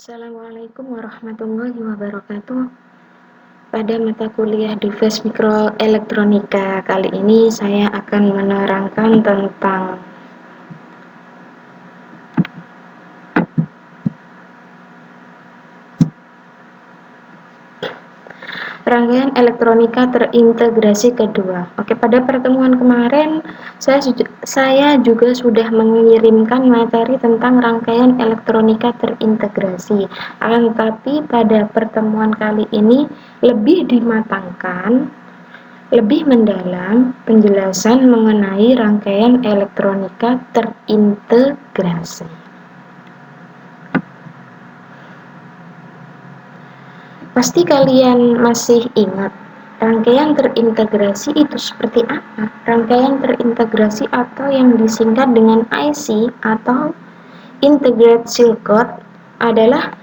Assalamualaikum warahmatullahi wabarakatuh. Pada mata kuliah Device Mikroelektronika kali ini saya akan menerangkan tentang rangkaian elektronika terintegrasi kedua. Oke, pada pertemuan kemarin saya juga sudah mengirimkan materi tentang rangkaian elektronika terintegrasi. Akan tetapi pada pertemuan kali ini lebih dimatangkan, lebih mendalam penjelasan mengenai rangkaian elektronika terintegrasi. Pasti kalian masih ingat rangkaian terintegrasi itu seperti apa? Rangkaian terintegrasi atau yang disingkat dengan IC atau Integrated Circuit adalah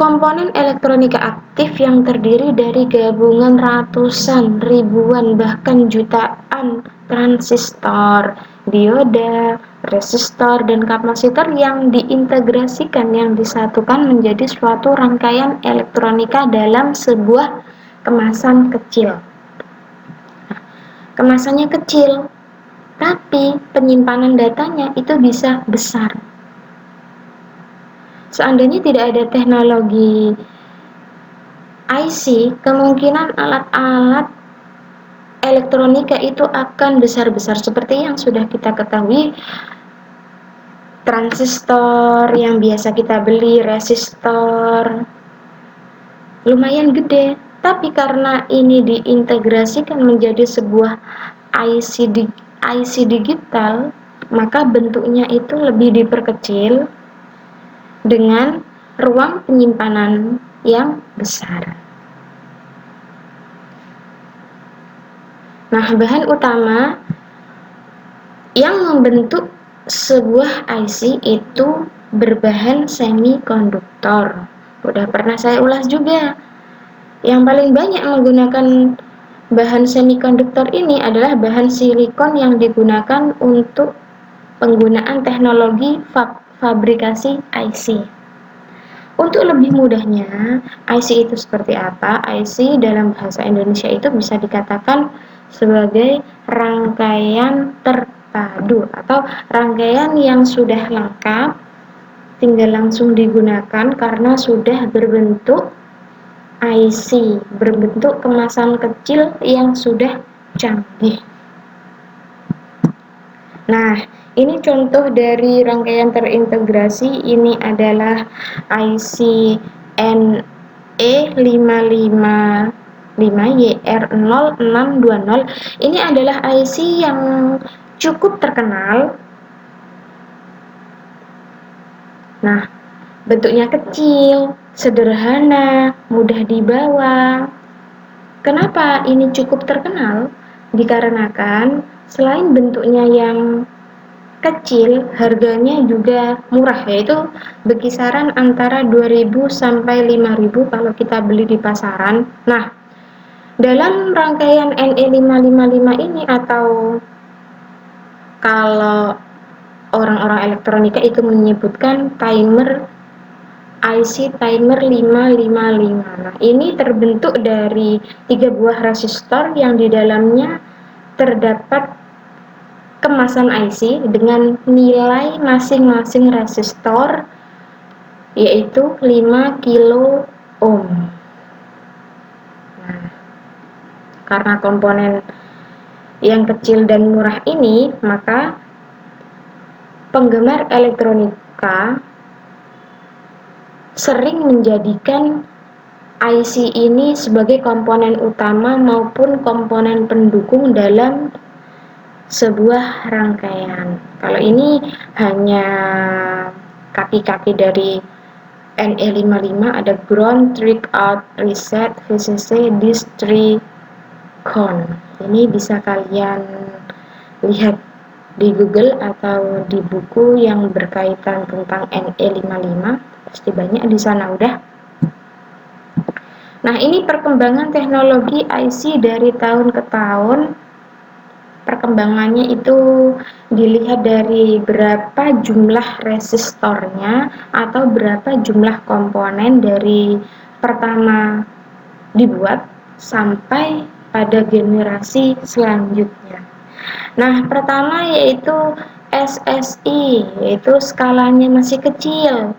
komponen elektronika aktif yang terdiri dari gabungan ratusan, ribuan, bahkan jutaan transistor, dioda, resistor, dan kapasitor yang diintegrasikan, yang disatukan menjadi suatu rangkaian elektronika dalam sebuah kemasan kecil. Kemasannya kecil, tapi penyimpanan datanya itu bisa besar. Seandainya tidak ada teknologi IC, kemungkinan alat-alat elektronika itu akan besar-besar seperti yang sudah kita ketahui. Transistor yang biasa kita beli, resistor, lumayan gede, tapi karena ini diintegrasikan menjadi sebuah IC digital, maka bentuknya itu lebih diperkecil dengan ruang penyimpanan yang besar. Nah, bahan utama yang membentuk sebuah IC itu berbahan semikonduktor. Udah pernah saya ulas juga. Yang paling banyak menggunakan bahan semikonduktor ini adalah bahan silikon yang digunakan untuk penggunaan teknologi fabrikasi IC. Untuk lebih mudahnya, IC itu seperti apa? IC dalam bahasa Indonesia itu bisa dikatakan sebagai rangkaian terpadu atau rangkaian yang sudah lengkap, tinggal langsung digunakan karena sudah berbentuk IC, berbentuk kemasan kecil yang sudah canggih. Nah, ini contoh dari rangkaian terintegrasi. Ini adalah IC NE555YR0620. Ini adalah IC yang cukup terkenal. Nah, bentuknya kecil, sederhana, mudah dibawa. Kenapa ini cukup terkenal? Dikarenakan selain bentuknya yang kecil, harganya juga murah, yaitu berkisaran antara 2.000 sampai 5.000 kalau kita beli di pasaran. Nah, dalam rangkaian NE555 ini, atau kalau orang-orang elektronika itu menyebutkan timer IC timer 555. Nah, ini terbentuk dari 3 buah resistor yang di dalamnya terdapat kemasan IC dengan nilai masing-masing resistor yaitu 5 kilo ohm. Nah, karena komponen yang kecil dan murah ini, maka penggemar elektronika sering menjadikan IC ini sebagai komponen utama maupun komponen pendukung dalam sebuah rangkaian. Kalau ini hanya kaki-kaki dari NE55, ada ground, trick out, reset, VCC, districon. Ini bisa kalian lihat di Google atau di buku yang berkaitan tentang NE55. Pasti banyak di sana udah. Nah, ini perkembangan teknologi IC dari tahun ke tahun perkembangannya itu dilihat dari berapa jumlah resistornya atau berapa jumlah komponen dari pertama dibuat sampai pada generasi selanjutnya. Nah, pertama yaitu SSI, yaitu skalanya masih kecil.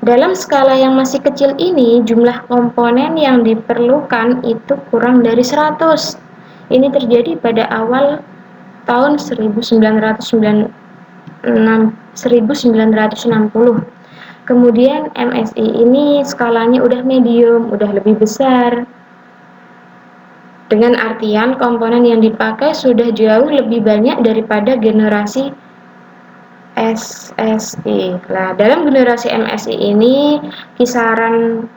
Dalam skala yang masih kecil ini, jumlah komponen yang diperlukan itu kurang dari 100. Ini terjadi pada awal tahun 1960. Kemudian MSI ini skalanya udah medium, udah lebih besar. Dengan artian komponen yang dipakai sudah jauh lebih banyak daripada generasi SSI. Nah, dalam generasi MSI ini kisaran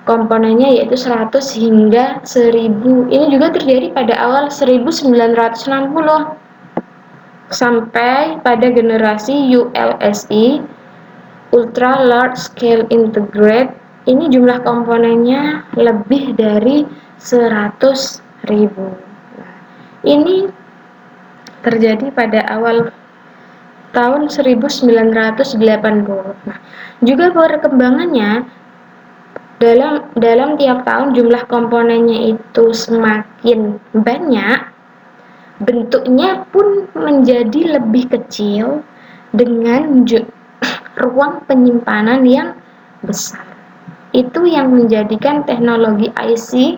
komponennya yaitu 100 hingga 1000. Ini juga terjadi pada awal 1960 sampai pada generasi ULSI, Ultra Large Scale Integrate. Ini jumlah komponennya lebih dari 100.000. Nah, ini terjadi pada awal tahun 1980. Nah, juga perkembangannya dalam tiap tahun jumlah komponennya itu semakin banyak, bentuknya pun menjadi lebih kecil dengan ruang penyimpanan yang besar. Itu yang menjadikan teknologi IC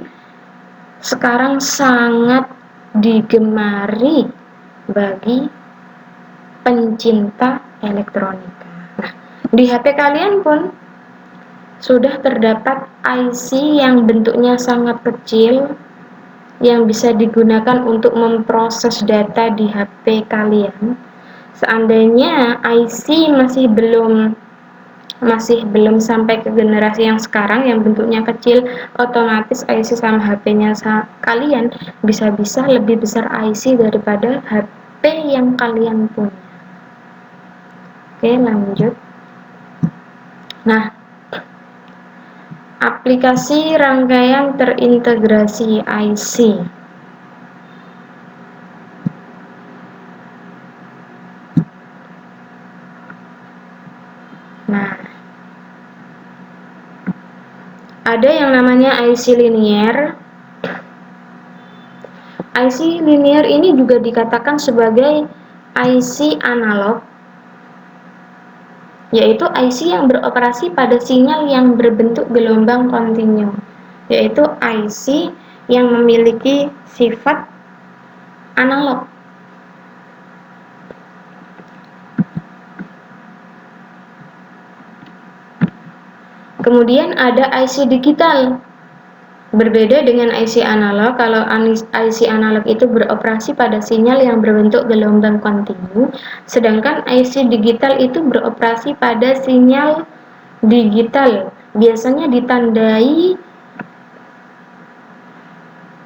sekarang sangat digemari bagi pencinta elektronika. Nah, di HP kalian pun sudah terdapat IC yang bentuknya sangat kecil yang bisa digunakan untuk memproses data di HP kalian. Seandainya IC masih belum sampai ke generasi yang sekarang yang bentuknya kecil, otomatis IC sama HP-nya kalian bisa-bisa lebih besar IC daripada HP yang kalian punya. Oke, lanjut. Nah, aplikasi rangkaian terintegrasi IC. Nah, ada yang namanya IC linear. IC linear ini juga dikatakan sebagai IC analog, yaitu IC yang beroperasi pada sinyal yang berbentuk gelombang kontinu, yaitu IC yang memiliki sifat analog. Kemudian ada IC digital. Berbeda dengan IC analog, kalau IC analog itu beroperasi pada sinyal yang berbentuk gelombang kontinu, sedangkan IC digital itu beroperasi pada sinyal digital. Biasanya ditandai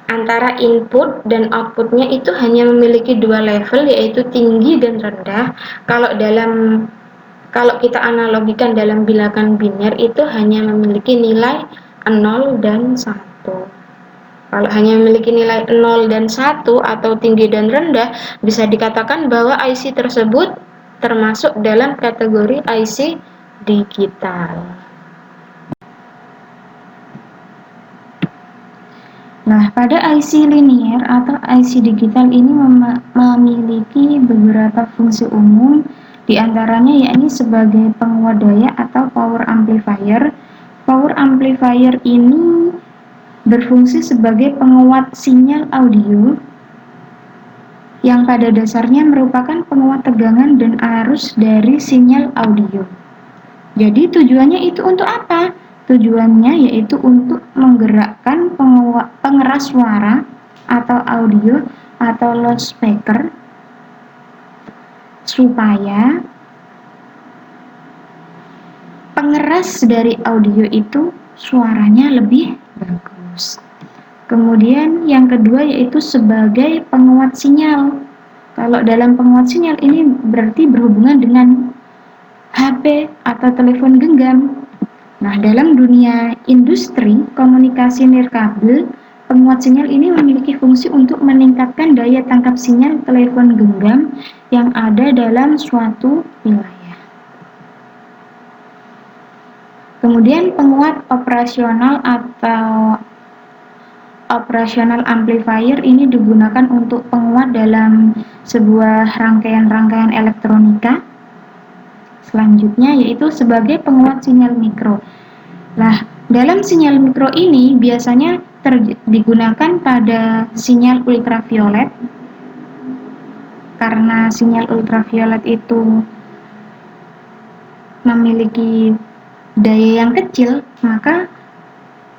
antara input dan outputnya itu hanya memiliki dua level, yaitu tinggi dan rendah. Kalau kita analogikan dalam bilangan biner itu hanya memiliki nilai 0 dan 1. Kalau hanya memiliki nilai 0 dan 1 atau tinggi dan rendah, bisa dikatakan bahwa IC tersebut termasuk dalam kategori IC digital. Nah, pada IC linear atau IC digital ini memiliki beberapa fungsi umum, di antaranya yakni sebagai penguat daya atau power amplifier. Power amplifier ini berfungsi sebagai penguat sinyal audio yang pada dasarnya merupakan penguat tegangan dan arus dari sinyal audio. Jadi tujuannya itu untuk apa? Tujuannya yaitu untuk menggerakkan pengeras suara atau audio atau loudspeaker supaya pengeras dari audio itu suaranya lebih bagus. Kemudian yang kedua yaitu sebagai penguat sinyal. Kalau dalam penguat sinyal ini berarti berhubungan dengan HP atau telepon genggam. Nah, dalam dunia industri komunikasi nirkabel, Penguat sinyal ini memiliki fungsi untuk meningkatkan daya tangkap sinyal telepon genggam yang ada dalam suatu wilayah. Kemudian penguat operasional atau operational amplifier ini digunakan untuk penguat dalam sebuah rangkaian-rangkaian elektronika. Selanjutnya yaitu sebagai penguat sinyal mikro. Nah, dalam sinyal mikro ini biasanya digunakan pada sinyal ultraviolet. Karena sinyal ultraviolet itu memiliki daya yang kecil, maka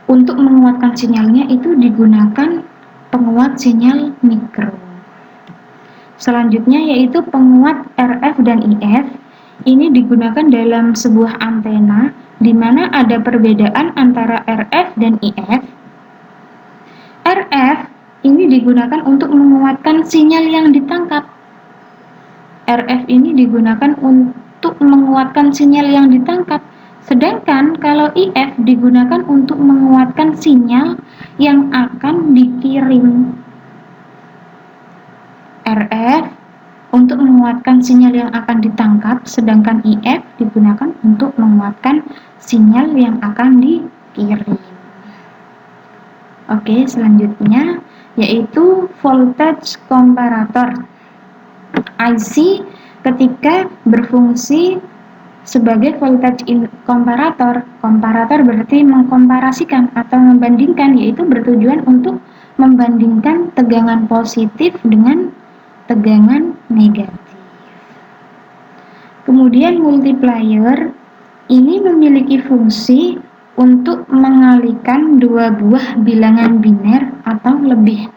untuk menguatkan sinyalnya itu digunakan penguat sinyal mikro. Selanjutnya yaitu penguat RF dan IF. Ini digunakan dalam sebuah antena di mana ada perbedaan antara RF dan IF. RF ini digunakan untuk menguatkan sinyal yang ditangkap. RF ini digunakan untuk menguatkan sinyal yang ditangkap. Sedangkan kalau IF digunakan untuk menguatkan sinyal yang akan dikirim. RF untuk menguatkan sinyal yang akan ditangkap, sedangkan IF digunakan untuk menguatkan sinyal yang akan dikirim. Oke, selanjutnya yaitu voltage comparator. IC ketika berfungsi sebagai voltage comparator. Komparator berarti mengkomparasikan atau membandingkan, yaitu bertujuan untuk membandingkan tegangan positif dengan tegangan negatif. Kemudian multiplier ini memiliki fungsi untuk mengalihkan dua buah bilangan biner atau lebih.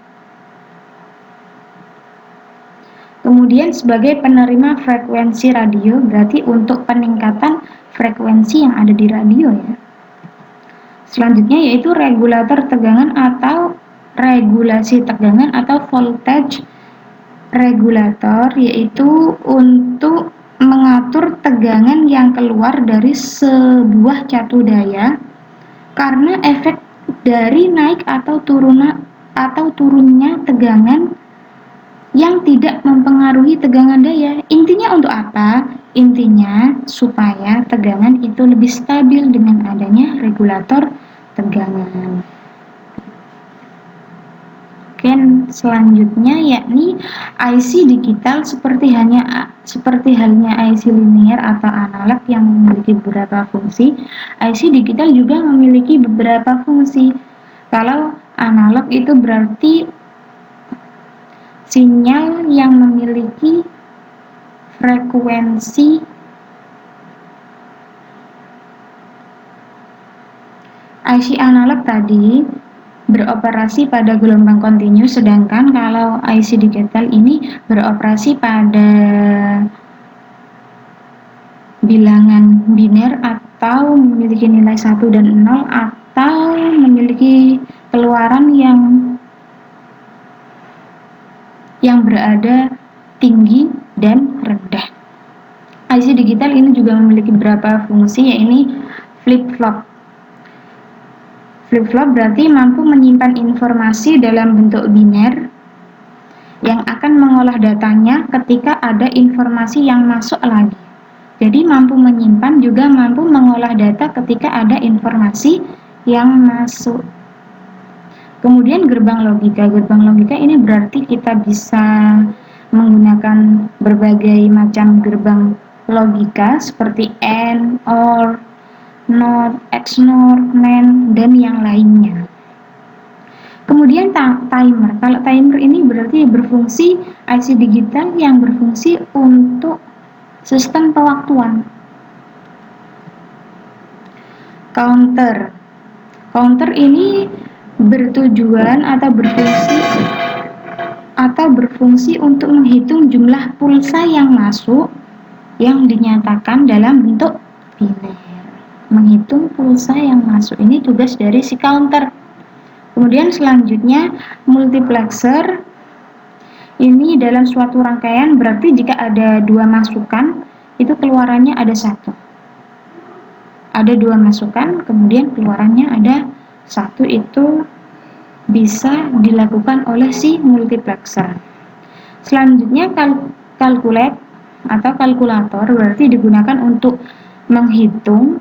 Kemudian sebagai penerima frekuensi radio, berarti untuk peningkatan frekuensi yang ada di radio ya. Selanjutnya yaitu regulator tegangan atau regulasi tegangan atau voltage regulator, yaitu untuk mengatur tegangan yang keluar dari sebuah catu daya karena efek dari naik atau turunnya tegangan yang tidak mempengaruhi tegangan daya. Intinya untuk apa? Intinya supaya tegangan itu lebih stabil dengan adanya regulator tegangan. Oke, selanjutnya yakni IC digital seperti halnya IC linear atau analog yang memiliki beberapa fungsi. IC digital juga memiliki beberapa fungsi. Kalau analog itu berarti sinyal yang memiliki frekuensi IC analog tadi beroperasi pada gelombang kontinu, sedangkan kalau IC digital ini beroperasi pada bilangan biner atau memiliki nilai 1 dan 0 atau memiliki keluaran yang berada tinggi dan rendah. IC digital ini juga memiliki beberapa fungsi, yaitu flip-flop. Flip-flop berarti mampu menyimpan informasi dalam bentuk biner yang akan mengolah datanya ketika ada informasi yang masuk lagi. Jadi mampu menyimpan juga mampu mengolah data ketika ada informasi yang masuk. Kemudian gerbang logika. Gerbang logika ini berarti kita bisa menggunakan berbagai macam gerbang logika seperti AND, OR, NOT, XNOR, NAND, dan yang lainnya. Kemudian timer. Kalau timer ini berarti berfungsi IC digital yang berfungsi untuk sistem pewaktuan. Counter. Counter ini bertujuan atau berfungsi untuk menghitung jumlah pulsa yang masuk yang dinyatakan dalam bentuk biner. Menghitung pulsa yang masuk ini tugas dari si counter. Kemudian selanjutnya multiplexer. Ini dalam suatu rangkaian berarti jika ada dua masukan itu keluarannya ada satu. Ada dua masukan kemudian keluarannya ada satu, itu bisa dilakukan oleh si multiplexer. Selanjutnya kalkulator berarti digunakan untuk menghitung.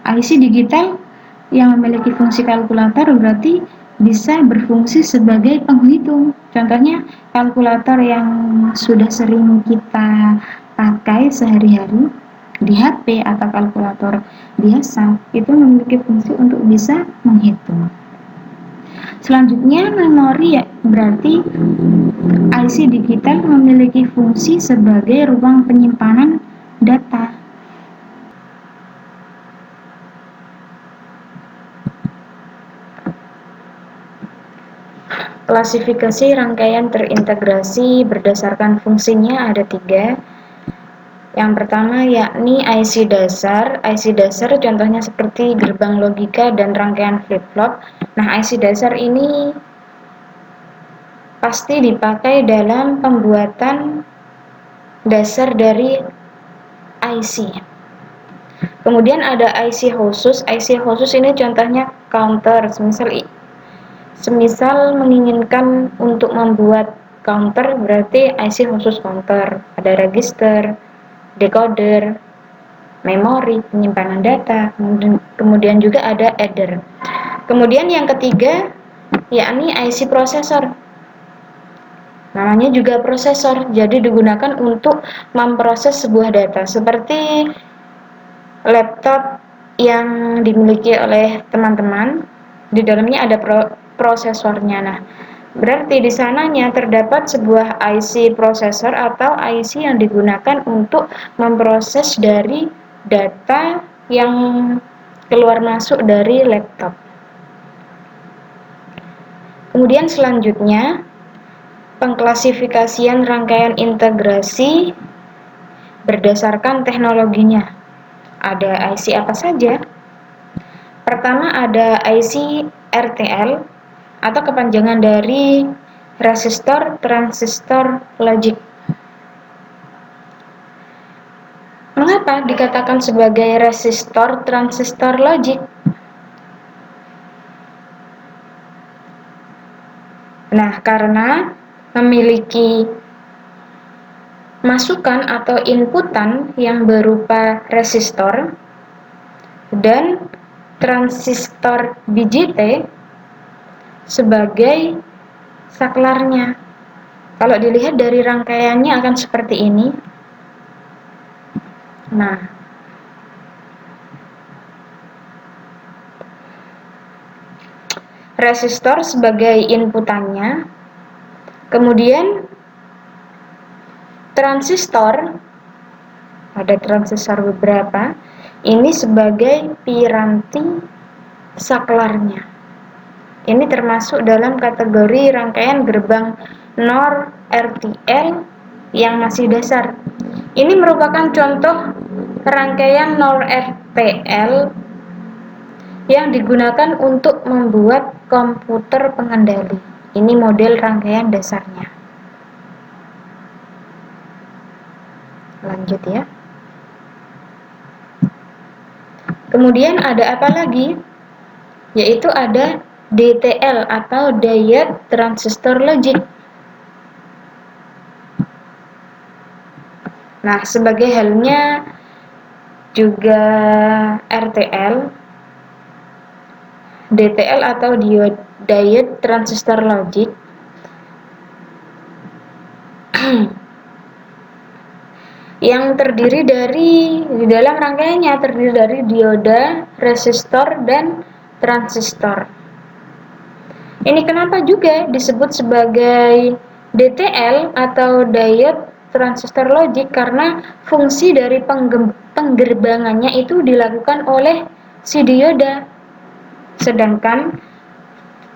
IC digital yang memiliki fungsi kalkulator berarti bisa berfungsi sebagai penghitung. Contohnya kalkulator yang sudah sering kita pakai sehari-hari di HP atau kalkulator biasa itu memiliki fungsi untuk bisa menghitung. Selanjutnya memori, ya, berarti IC digital memiliki fungsi sebagai ruang penyimpanan data. Klasifikasi rangkaian terintegrasi berdasarkan fungsinya ada 3. Yang pertama yakni IC dasar. IC dasar contohnya seperti gerbang logika dan rangkaian flip-flop. Nah, IC dasar ini pasti dipakai dalam pembuatan dasar dari IC. Kemudian ada IC khusus. IC khusus ini contohnya counter. Semisal menginginkan untuk membuat counter berarti IC khusus counter. Ada register, decoder, memori, penyimpanan data, kemudian juga ada adder. Kemudian yang ketiga yakni IC prosesor. Namanya juga prosesor, jadi digunakan untuk memproses sebuah data seperti laptop yang dimiliki oleh teman-teman. Di dalamnya ada prosesornya. Nah, berarti di sananya terdapat sebuah IC prosesor atau IC yang digunakan untuk memproses dari data yang keluar masuk dari laptop. Kemudian selanjutnya pengklasifikasian rangkaian integrasi berdasarkan teknologinya. Ada IC apa saja? Pertama ada IC RTL atau kepanjangan dari resistor transistor logic. Mengapa dikatakan sebagai resistor transistor logic? Nah, karena memiliki masukan atau inputan yang berupa resistor dan transistor BJT sebagai saklarnya. Kalau dilihat dari rangkaiannya akan seperti ini. Nah, resistor sebagai inputannya, kemudian transistor, ada transistor beberapa, ini sebagai piranti saklarnya. Ini termasuk dalam kategori rangkaian gerbang NOR RTL yang masih dasar. Ini merupakan contoh rangkaian NOR RTL yang digunakan untuk membuat komputer pengendali. Ini model rangkaian dasarnya. Lanjut ya. Kemudian ada apa lagi? Yaitu ada DTL atau Diode Transistor Logic. Nah, sebagai halnya juga RTL, DTL atau Diode Transistor Logic yang terdiri dari, di dalam rangkaiannya terdiri dari dioda, resistor, dan transistor. Ini kenapa juga disebut sebagai DTL atau Diode Transistor Logic, karena fungsi dari penggerbangannya itu dilakukan oleh si dioda, sedangkan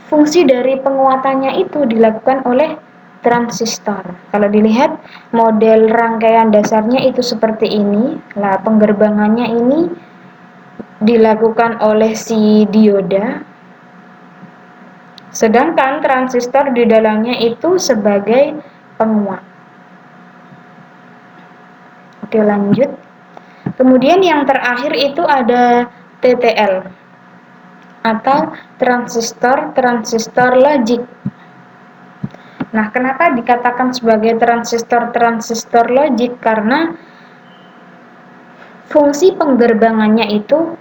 fungsi dari penguatannya itu dilakukan oleh transistor. Kalau dilihat model rangkaian dasarnya itu seperti ini. Lah, penggerbangannya ini dilakukan oleh si dioda, sedangkan transistor di dalamnya itu sebagai penguat. Oke, lanjut. Kemudian yang terakhir itu ada TTL. atau transistor logik. Nah, kenapa dikatakan sebagai transistor logik? Karena fungsi penggerbangannya itu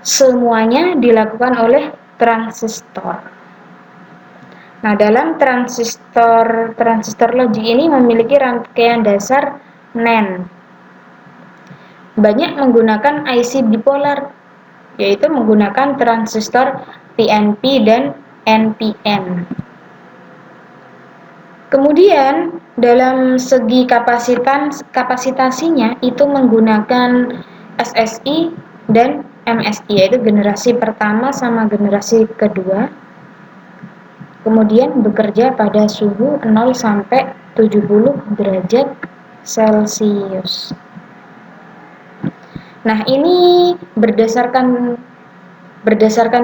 semuanya dilakukan oleh transistor. Nah, dalam transistor logik ini memiliki rangkaian dasar NAND. Banyak menggunakan IC bipolar, yaitu menggunakan transistor PNP dan NPN. Kemudian dalam segi kapasitasinya itu menggunakan SSI dan MSI, yaitu generasi pertama sama generasi kedua. Kemudian bekerja pada suhu 0 sampai 70 derajat Celcius. Nah, ini berdasarkan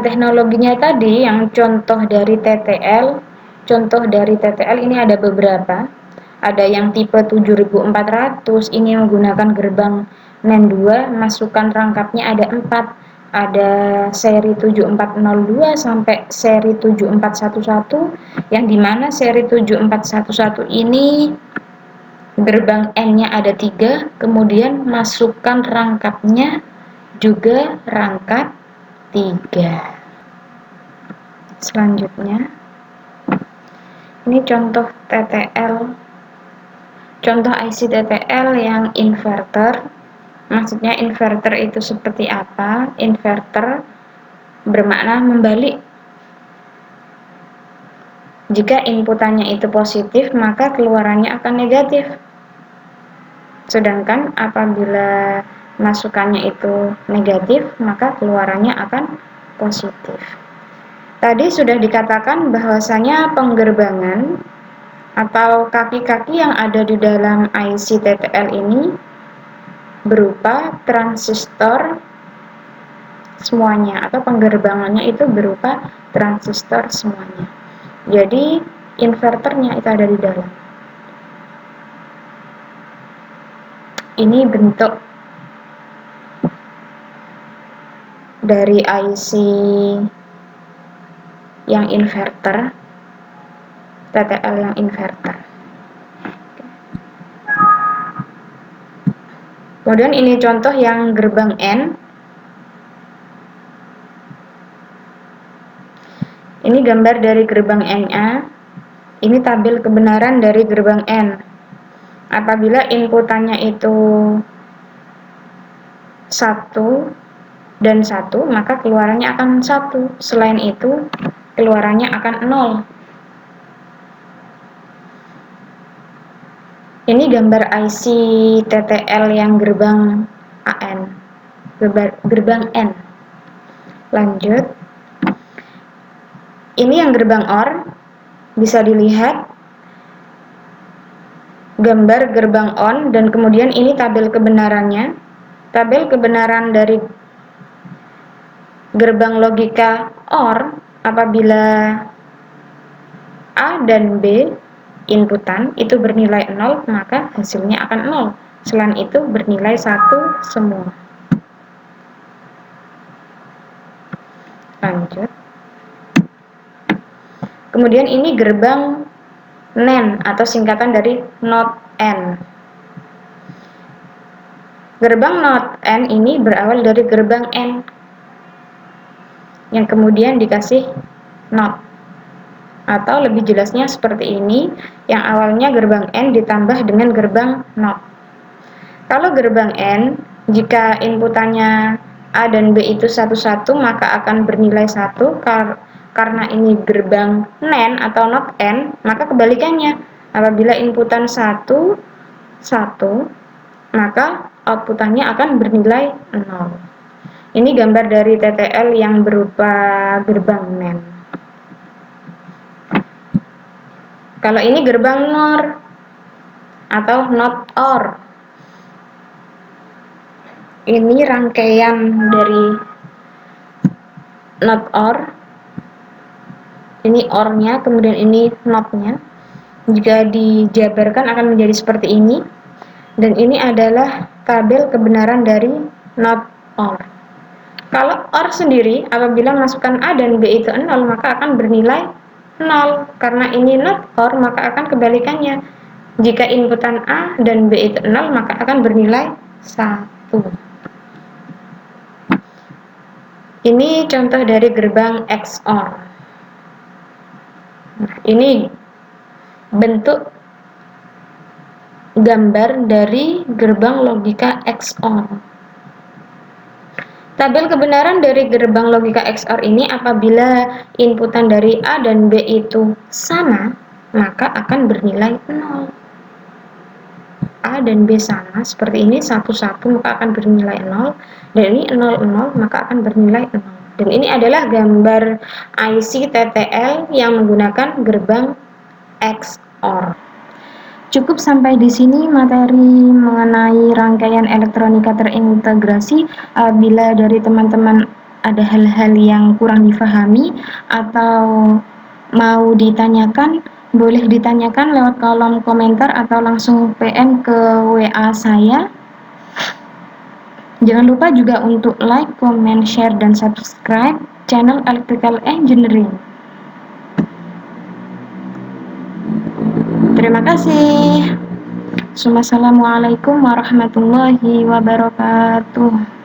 teknologinya tadi, yang contoh dari TTL. Contoh dari TTL ini ada beberapa. Ada yang tipe 7400, ini menggunakan gerbang NAND 2, masukan rangkapnya ada 4. Ada seri 7402 sampai seri 7411, yang dimana seri 7411 ini gerbang N-nya ada 3, kemudian masukan rangkapnya juga rangkap 3. Selanjutnya, ini contoh TTL, contoh IC TTL yang inverter. Maksudnya inverter itu seperti apa? Inverter bermakna membalik. Jika inputannya itu positif, maka keluarannya akan negatif. Sedangkan apabila masukannya itu negatif, maka keluarannya akan positif. Tadi sudah dikatakan bahwasanya penggerbangan atau kaki-kaki yang ada di dalam IC TTL ini berupa transistor semuanya, atau penggerbangannya itu berupa transistor semuanya. Jadi inverternya itu ada di dalam. Ini bentuk dari IC yang inverter, TTL yang inverter. Kemudian ini contoh yang gerbang N. Ini gambar dari gerbang N-nya. Ini tabel kebenaran dari gerbang N. Apabila inputannya itu 1 dan 1, maka keluarannya akan 1. Selain itu, keluarannya akan 0. Ini gambar IC TTL yang gerbang AN, gerbang N. Lanjut, ini yang gerbang OR. Bisa dilihat gambar gerbang ON, dan kemudian ini tabel kebenarannya. Tabel kebenaran dari gerbang logika OR, apabila A dan B inputan itu bernilai 0, maka hasilnya akan 0. Selain itu bernilai 1 semua. Lanjut. Kemudian ini gerbang NAND atau singkatan dari NOT N. Gerbang NOT N ini berawal dari gerbang N yang kemudian dikasih NOT. Atau lebih jelasnya seperti ini, yang awalnya gerbang N ditambah dengan gerbang NOT. Kalau gerbang N, jika inputannya A dan B itu satu-satu, maka akan bernilai 1. Karena ini gerbang NAND atau NOT N, maka kebalikannya. Apabila inputan 1, maka outputannya akan bernilai 0. Ini gambar dari TTL yang berupa gerbang NAND. Kalau ini gerbang NOR atau NOT OR. Ini rangkaian dari NOT OR. Ini OR-nya, kemudian ini NOT-nya. Jika dijabarkan akan menjadi seperti ini. Dan ini adalah tabel kebenaran dari NOT OR. Kalau OR sendiri, apabila masukkan A dan B itu 0, maka akan bernilai 0. Karena ini not OR, maka akan kebalikannya. Jika inputan A dan B itu 0, maka akan bernilai 1. Ini contoh dari gerbang XOR. Nah, ini bentuk gambar dari gerbang logika XOR. Tabel kebenaran dari gerbang logika XOR ini apabila inputan dari A dan B itu sama, maka akan bernilai 0. A dan B sama, seperti ini 1, 1, maka akan bernilai 0, dan ini 0, 0, maka akan bernilai 0. Dan ini adalah gambar IC TTL yang menggunakan gerbang XOR. Cukup sampai di sini materi mengenai rangkaian elektronika terintegrasi. Bila dari teman-teman ada hal-hal yang kurang difahami atau mau ditanyakan, boleh ditanyakan lewat kolom komentar atau langsung PM ke WA saya. Jangan lupa juga untuk like, comment, share, dan subscribe channel Electrical Engineering. Terima kasih. Assalamualaikum warahmatullahi wabarakatuh.